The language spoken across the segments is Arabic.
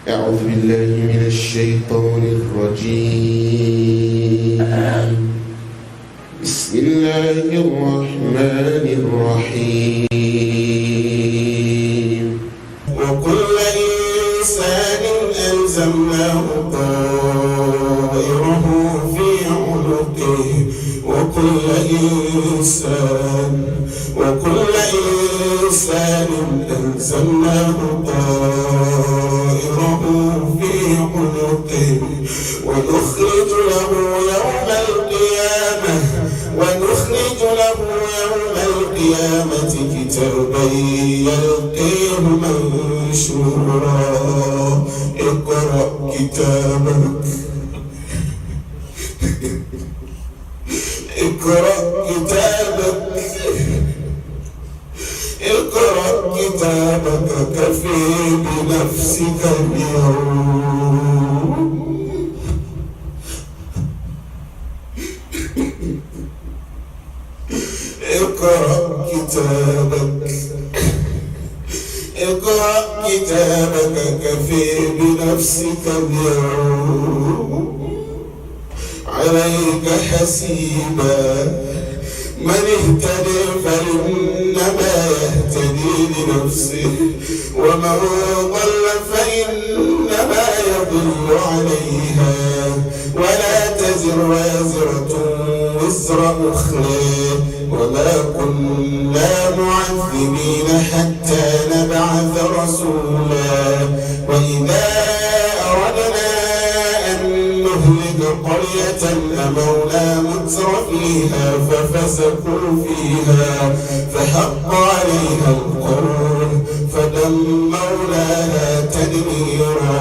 أعوذ بالله من الشيطان الرجيم. بسم الله الرحمن الرحيم. وكل إنسان ألزمناه طائره في عنقه وكل إنسان ألزمناه طائره في عنقه ونخرج له يوم القيامة كتابا يلقيه منشورا. اقرأ كتابك كفى بنفسك اليوم اقرأ كتابك كفى بنفسك اليوم عليك حسيبا. من اهتدى فإنما يهتدي لنفسه ومن ضل فإنما يضل عليها ولا تزر وازرة وزر أخرى وما كنا معذبين حتى نبعث رسولا. وإذا أردنا أن نهلك قرية أمرنا متر فيها ففسقوا فيها فحق عليها القول فدمرناها تدميرا.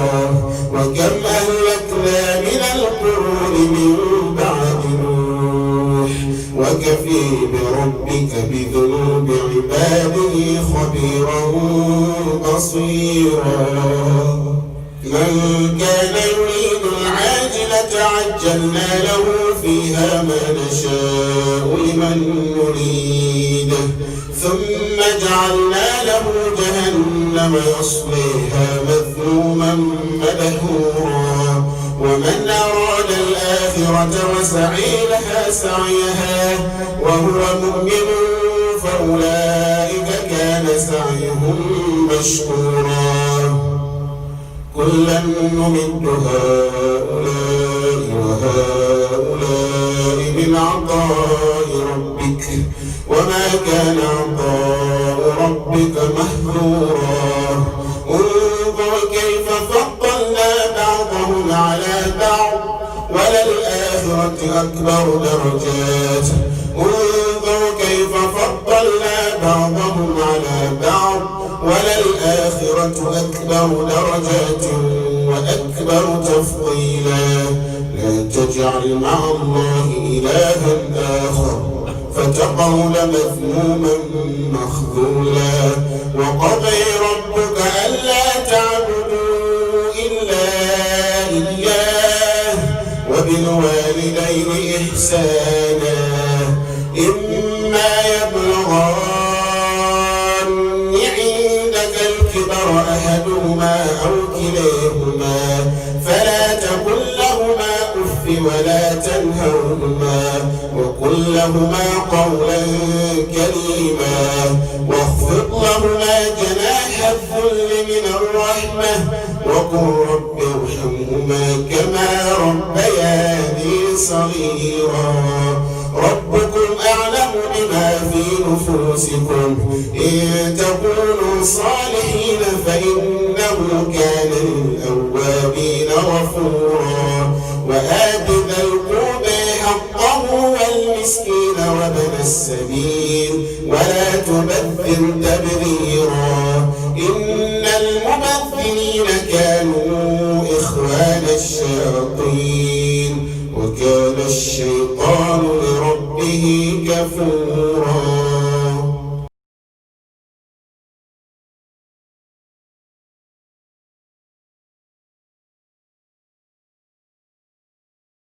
وكم أهلكنا من القرون من بعد نوح وكفى بربك بذنوب عباده خبيرا بصيرا. من كان يريد العاجلة عجلنا له فيها ما نشاء لمن نريد ثم جعلنا له جهنم يصليها مذموما مدحورا. ومن أراد الآخرة وسعي لها سعيها وهو مؤمن فأولئك كان سعيهم مشكورا. كلا نمد هؤلاء وهؤلاء من عطاء ربك وما كان عطاء ربك محظورا. انظر كيف فضلنا بعضهم على بعض وللآخرة أكبر درجات. انظر كيف فضلنا بعضهم على بعض وللآخرة أكبر درجات وأكبر تفضيلا. لا تجعل مع الله إلها آخر فتقعد مذموما مخذولا. وقضى ربك ألا تعبدوا إلا إياه وبالوالدين إحسانا. إما يبلغن عندك الكبر أحدهما أو كلاهما فلا تقل لهما أف ولا تنهرهما وقل لهما قولا كريما واخفض لهما جناح الذل من الرحمة وقل رب ارحمهما كما ربياني صغيرا. ربكم أعلم بما في نفوسكم إن تكونوا صالحين فإنه كان للأوابين غفورا. وآت ذا القربى حقه والمسكين وابن السبيل ولا تبذر تبذيرا. إن المبذرين كانوا إخوان الشياطين وكان الشيطان لربه كفورا.